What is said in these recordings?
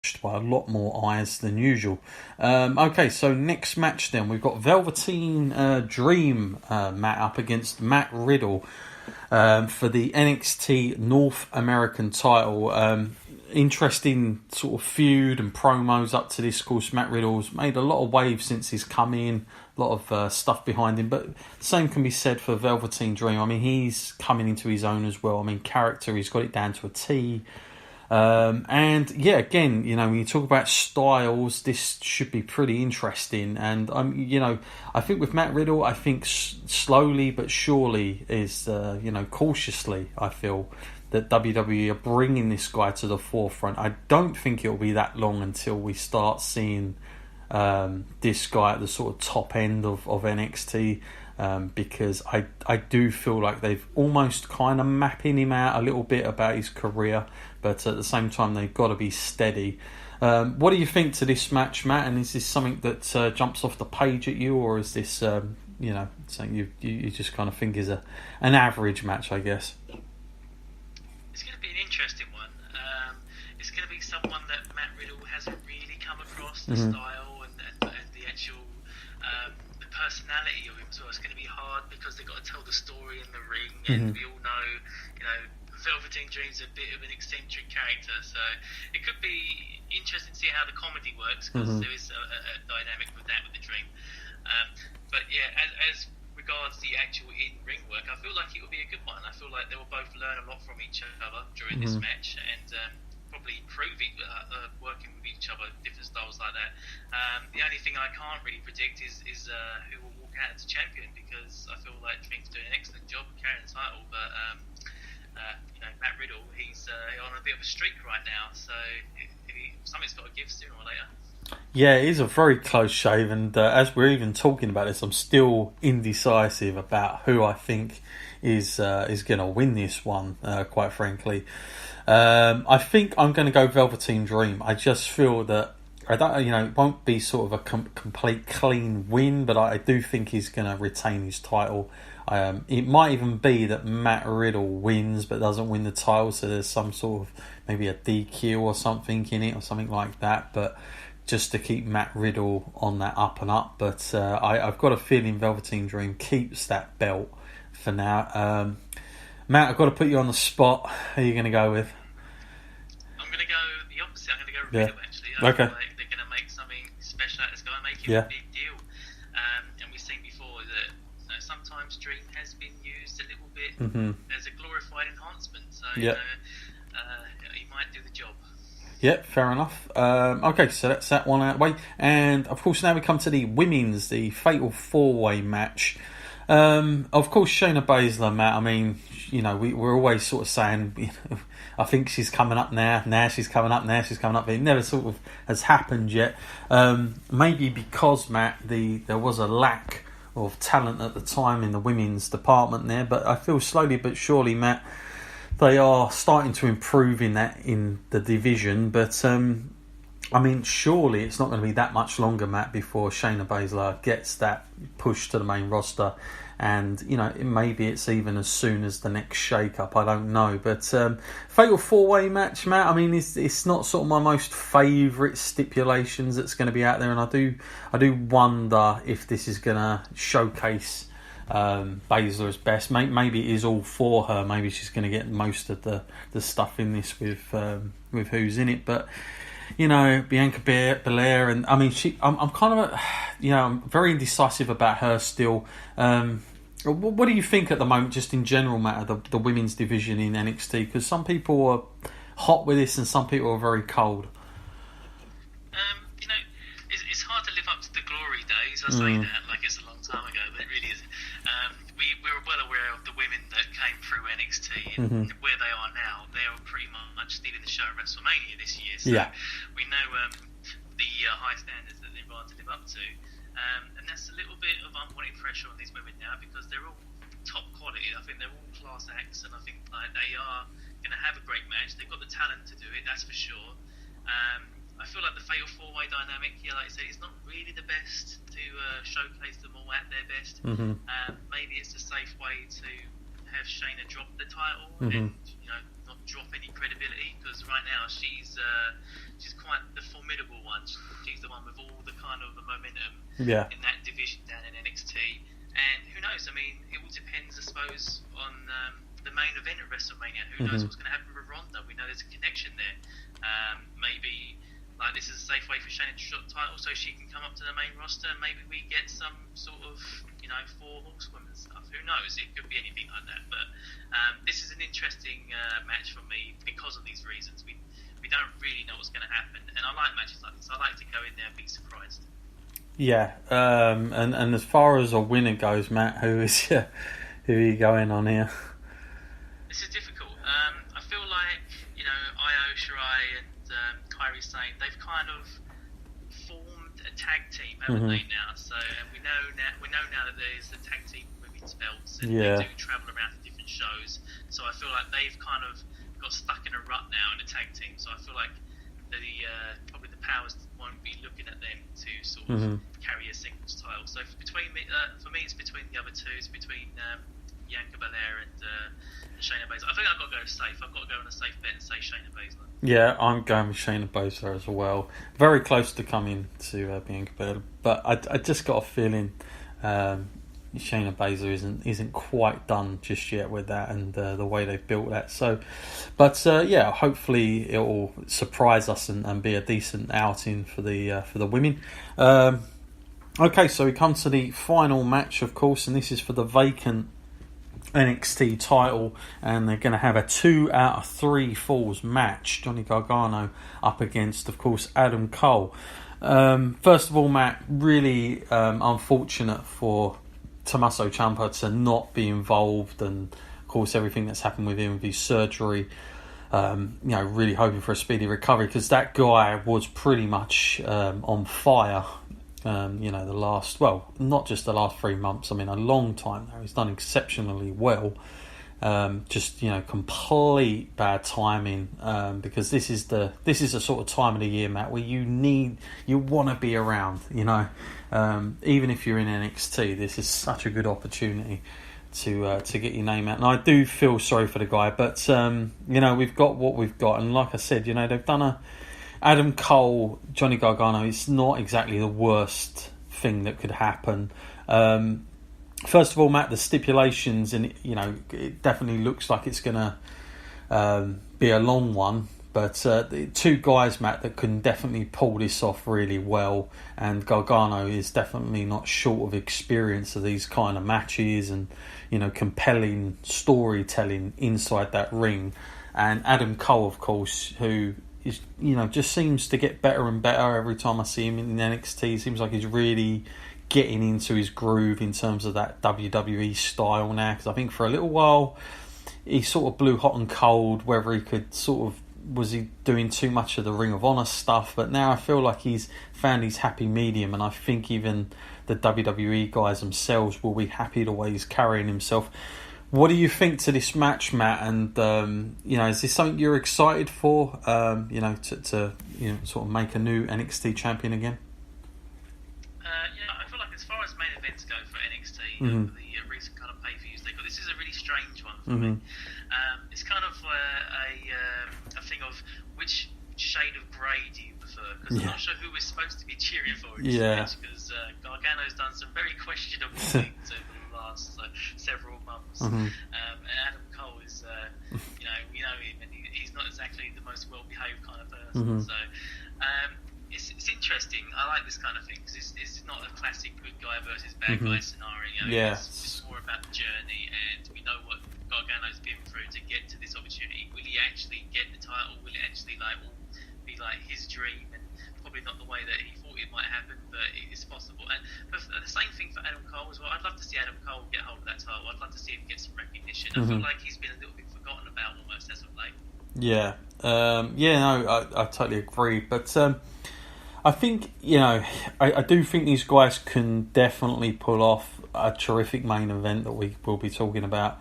watched by a lot more eyes than usual. Okay, so next match then, we've got Velveteen Dream, Matt, up against Matt Riddle for the NXT North American title. Interesting sort of feud and promos up to this. Of course, Matt Riddle's made a lot of waves since he's come in, a lot of stuff behind him, but the same can be said for Velveteen Dream. I mean, he's coming into his own as well. I mean, character, he's got it down to a T. And yeah, again, you know, when you talk about styles, this should be pretty interesting. And you know, I think with Matt Riddle, I think slowly but surely is, you know, cautiously, I feel that WWE are bringing this guy to the forefront. I don't think it'll be that long until we start seeing this guy at the sort of top end of NXT. Because I do feel like they've almost kind of mapping him out a little bit about his career, but at the same time they've got to be steady. What do you think to this match, Matt? And is this something that jumps off the page at you, or is this you know, something you just kind of think is an average match, I guess? It's going to be an interesting one. It's going to be someone that Matt Riddle hasn't really come across, the style and the actual the personality of him. So it's going to be hard because they've got to tell the story in the ring, and we all know, you know, Velveteen Dream's a bit of an eccentric character, so it could be interesting to see how the comedy works, because there is a dynamic with that with the Dream. But yeah, as regards the actual in-ring work, I feel like it will be a good one. I feel like they will both learn a lot from each other during this match, and probably improving working with each other, different styles like that. The only thing I can't really predict is who will walk out as champion, because I feel like Dream's doing an excellent job of carrying the title, but you know, Matt Riddle, he's on a bit of a streak right now, so something's got to give sooner or later. Yeah, it is a very close shave, and as we're even talking about this, I'm still indecisive about who I think is going to win this one, quite frankly. I think I'm going to go Velveteen Dream. I just feel that it won't be sort of a complete clean win, but I do think he's going to retain his title. It might even be that Matt Riddle wins but doesn't win the title, so there's some sort of maybe a DQ or something in it, or something like that, but just to keep Matt Riddle on that up and up. But I've got a feeling Velveteen Dream keeps that belt for now. Matt, I've got to put you on the spot. Who are you going to go with? I'm going to go the opposite. I'm going to go Riddle, actually. I feel like they're going to make something special out of this guy, make it a big deal. And we've seen before that, you know, sometimes Dream has been used a little bit as a glorified enhancement. So you know, he might do the job. Yeah, fair enough. Okay, so that's that one out of the way. And, of course, now we come to the women's, the Fatal 4-Way match. Of course, Shayna Baszler, Matt, I mean, you know, we're always sort of saying, you know, I think she's coming up now she's coming up, but it never sort of has happened yet. Maybe because, Matt, there was a lack of talent at the time in the women's department there, but I feel slowly but surely, Matt, they are starting to improve in the division, but I mean, surely it's not going to be that much longer, Matt, before Shayna Baszler gets that push to the main roster, and you know, maybe it's even as soon as the next shake-up. I don't know, but Fatal 4-Way match, Matt. I mean, it's not sort of my most favourite stipulations that's going to be out there, and I do wonder if this is going to showcase Baszler's best. Maybe it is all for her. Maybe she's going to get most of the stuff in this with who's in it. But you know, Bianca Belair, and I mean, I'm kind of I'm very indecisive about her still. What do you think at the moment, just in general, Matt, of the women's division in NXT? Because some people are hot with this, and some people are very cold. You know, it's hard to live up to the glory days. I say that like it's a long time ago, but it really isn't. We're well aware of the women that came through NXT, and where they are now, they're pretty much stealing the show at WrestleMania this year. So we know the high standards that they're about to live up to, and that's a little bit of unwanted pressure on these women now, because they're all top quality. I think they're all class acts, and I think like they are going to have a great match. They've got the talent to do it, that's for sure. I feel like the Fatal 4-Way dynamic, like I said, is not really the best to showcase them all at their best. Maybe it's a safe way to have Shayna drop the title and not drop any credibility, because right now she's quite the She's the one with all the kind of the momentum Yeah. in that division down in NXT. And who knows? I mean, it all depends, I suppose, on the main event at WrestleMania. Who knows what's going to happen with Ronda? We know there's a connection there. Maybe like this is a safe way for Shayna to shot the title, so she can come up to the main roster. And maybe we get some sort of 4 horsewomen stuff. Who knows? It could be anything like that. But this is an interesting match for me because of these reasons. We don't really know what's going to happen, and I like matches like this. I like to go in there and be surprised. Yeah, and as far as a winner goes, Matt, who are you going on here? This is difficult. I feel like Io Shirai and Kairi Sane, they've kind of formed a tag team, haven't they now? So we know now that there's a tag team women's belts, and they do travel around to different shows. So I feel like they've kind of got stuck in a rut now in a tag team. So I feel like probably the powers won't be looking at them to sort of carry a singles title. So for me, it's between the other two. It's between Bianca Belair and Shayna Baszler. I think I've got to go safe. I've got to go on a safe bet and say Shayna Baszler. Yeah, I'm going with Shayna Baszler as well. Very close to coming to Bianca Belair, but I just got a feeling Shayna Baszler isn't quite done just yet with that, and the way they've built that. So, but hopefully it will surprise us and be a decent outing for the women. Okay, so we come to the final match, of course, and this is for the vacant NXT title, and they're going to have a 2 out of 3 falls match. Johnny Gargano up against, of course, Adam Cole. First of all, Matt, really unfortunate for Tommaso Ciampa to not be involved, and of course everything that's happened with him with his surgery. Really hoping for a speedy recovery, because that guy was pretty much on fire. The last, not just the last 3 months, I mean a long time now. He's done exceptionally well. Just complete bad timing, because this is the sort of time of the year, Matt, where you want to be around. Even if you're in NXT, this is such a good opportunity to get your name out. And I do feel sorry for the guy, but we've got what we've got, and like I said, they've done Adam Cole, Johnny Gargano. It's not exactly the worst thing that could happen. First of all, Matt, the stipulations, and it definitely looks like it's going to be a long one. But the 2 guys, Matt, that can definitely pull this off really well, and Gargano is definitely not short of experience of these kind of matches and compelling storytelling inside that ring. And Adam Cole, of course, who is just seems to get better and better every time I see him in NXT. Seems like he's really getting into his groove in terms of that WWE style now, because I think for a little while he sort of blew hot and cold whether he could was he doing too much of the Ring of Honor stuff, but now I feel like he's found his happy medium, and I think even the WWE guys themselves will be happy the way he's carrying himself. What do you think to this match, Matt? And is this something you're excited for? To sort of make a new NXT champion again. I feel like as far as main events go for NXT, the recent kind of pay-per-views they got, this is a really strange one for me. It's kind of a thing of which shade of grey do you prefer? Because I'm not sure who we're supposed to be cheering for in this match, because Gargano's done some very questionable things over the last several months. And Adam Cole is, we know him, and he's not exactly the most well-behaved kind of person. So it's interesting. I like this kind of thing, because it's not a classic good guy versus bad guy scenario. It's more about the journey, and we know what Gargano's been through to get to this opportunity. Will he actually get the title? Will it actually be like his dream? And probably not the way that he thought it might happen, but it's possible. And the same thing for Adam Cole as well. I'd love to see Adam Cole get hold of that title. I'd love to see him get some recognition. I feel like he's been a little bit forgotten about almost as of late. I totally agree. But I think, I do think these guys can definitely pull off a terrific main event that we will be talking about.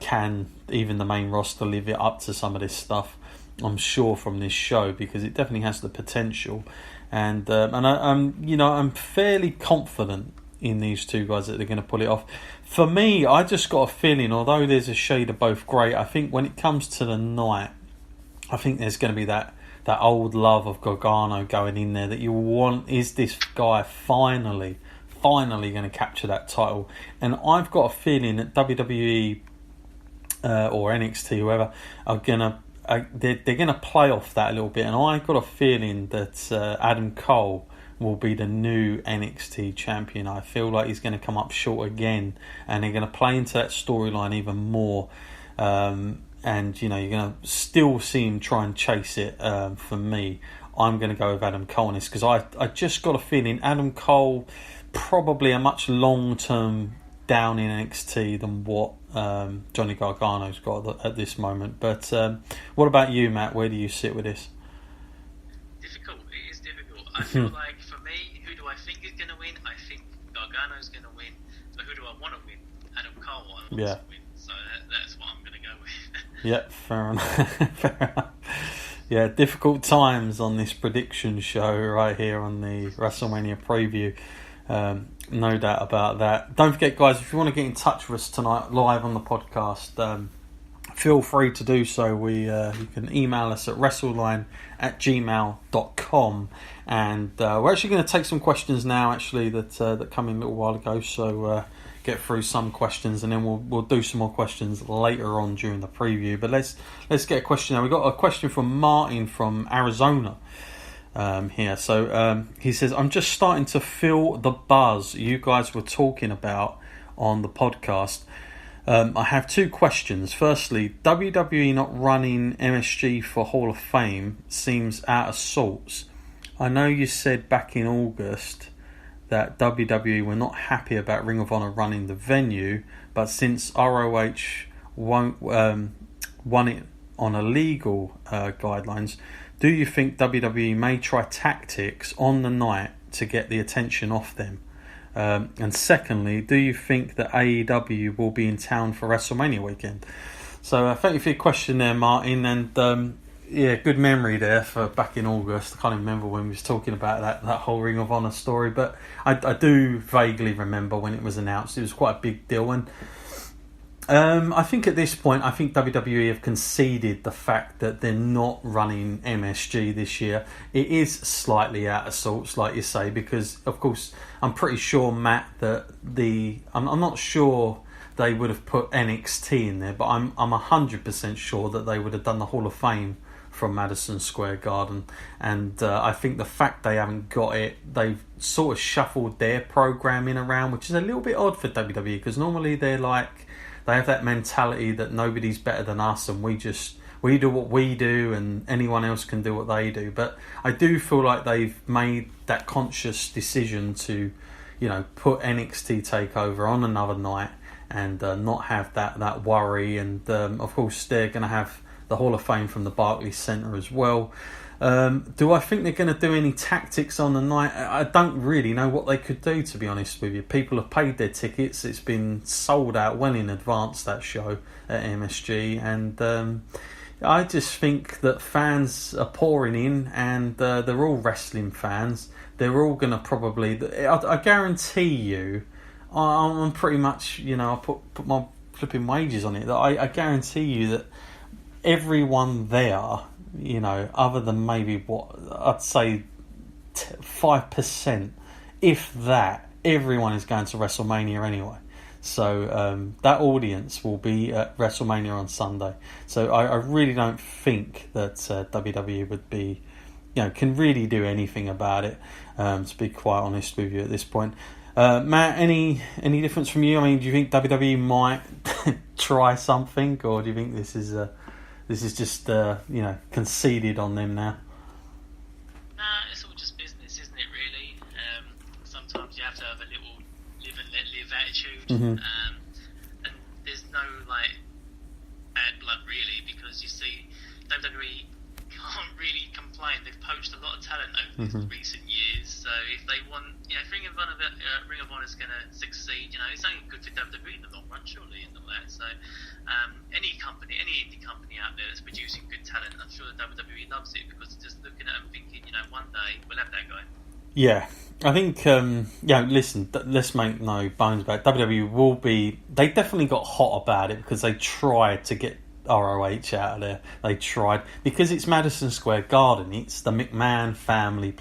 Can even the main roster live it up to some of this stuff? I'm sure from this show, because it definitely has the potential, and I'm fairly confident in these 2 guys that they're going to pull it off. For me, I just got a feeling, although there's a shade of both great, I think when it comes to the night, I think there's going to be that that old love of Gargano going in there that you want. Is this guy finally going to capture that title? And I've got a feeling that WWE or NXT, whoever, are gonna they're gonna play off that a little bit. And I've got a feeling that Adam Cole will be the new NXT champion. I feel like he's going to come up short again, and they're going to play into that storyline even more. And you're going to still see him try and chase it. For me, I'm going to go with Adam Cole on this, because I just got a feeling Adam Cole probably a much long-term down in NXT than what Johnny Gargano's got at this moment. But what about you, Matt? Where do you sit with this? Difficult. It is difficult. I feel like, for me, who do I think is going to win? I think Gargano's going to win. But who do I want to win? Adam Cole wants to win. So that's what I'm going to go with. Yeah, fair enough. Fair enough. Yeah, difficult times on this prediction show right here on the WrestleMania preview. No doubt about that. Don't forget, guys, if you want to get in touch with us tonight live on the podcast, feel free to do so. You can email us at wrestleline@gmail.com, and we're actually going to take some questions now, actually, that come in a little while ago. So get through some questions, and then we'll do some more questions later on during the preview. But let's get a question now. We got a question from Martin from Arizona. Here. So he says, I'm just starting to feel the buzz you guys were talking about on the podcast. I have two questions. Firstly, WWE not running MSG for Hall of Fame seems out of sorts. I know you said back in August that WWE were not happy about Ring of Honor running the venue, but since ROH won it on a legal guidelines, do you think WWE may try tactics on the night to get the attention off them? And secondly, do you think that AEW will be in town for WrestleMania weekend? So thank you for your question there, Martin. And good memory there for back in August. I can't even remember when we was talking about that whole Ring of Honor story, but I do vaguely remember when it was announced. It was quite a big deal. And I think at this point, I think WWE have conceded the fact that they're not running MSG this year. It is slightly out of sorts, like you say, because, of course, I'm pretty sure, Matt, that I'm not sure they would have put NXT in there, but I'm 100% sure that they would have done the Hall of Fame from Madison Square Garden. And I think the fact they haven't got it, they've sort of shuffled their programming around, which is a little bit odd for WWE, because normally they have that mentality that nobody's better than us, and we do what we do, and anyone else can do what they do. But I do feel like they've made that conscious decision to, put NXT Takeover on another night and not have that worry. And of course, they're going to have the Hall of Fame from the Barclays Centre as well. Do I think they're going to do any tactics on the night? I don't really know what they could do, to be honest with you. People have paid their tickets. It's been sold out well in advance, that show at MSG. And I just think that fans are pouring in, and they're all wrestling fans. They're all going to probably... I guarantee you, I'm pretty much, I put my flipping wages on it, that I guarantee you that everyone there... other than maybe what I'd say 5%, if that, everyone is going to WrestleMania anyway. So that audience will be at WrestleMania on Sunday. So I really don't think that WWE would be, can really do anything about it. To be quite honest with you at this point, Matt, any difference from you? I mean, do you think WWE might try something, or do you think this is just, conceded on them now? Nah, it's all just business, isn't it, really? Sometimes you have to have a little live and let live attitude. Mm-hmm. And there's no, bad blood, really, because you see, WWE can't really complain. They've poached a lot of talent over recent years. So if they want, if Ring of Honor is going to succeed, it's only good for WWE in the long run, surely, and all that. So any indie company out there that's producing good talent, I'm sure the WWE loves it, because they're just looking at them thinking, one day we'll have that guy. Yeah, I think, listen, let's make no bones about it. WWE will be, they definitely got hot about it, because they tried to get ROH out of there. They tried, because it's Madison Square Garden. It's the McMahon family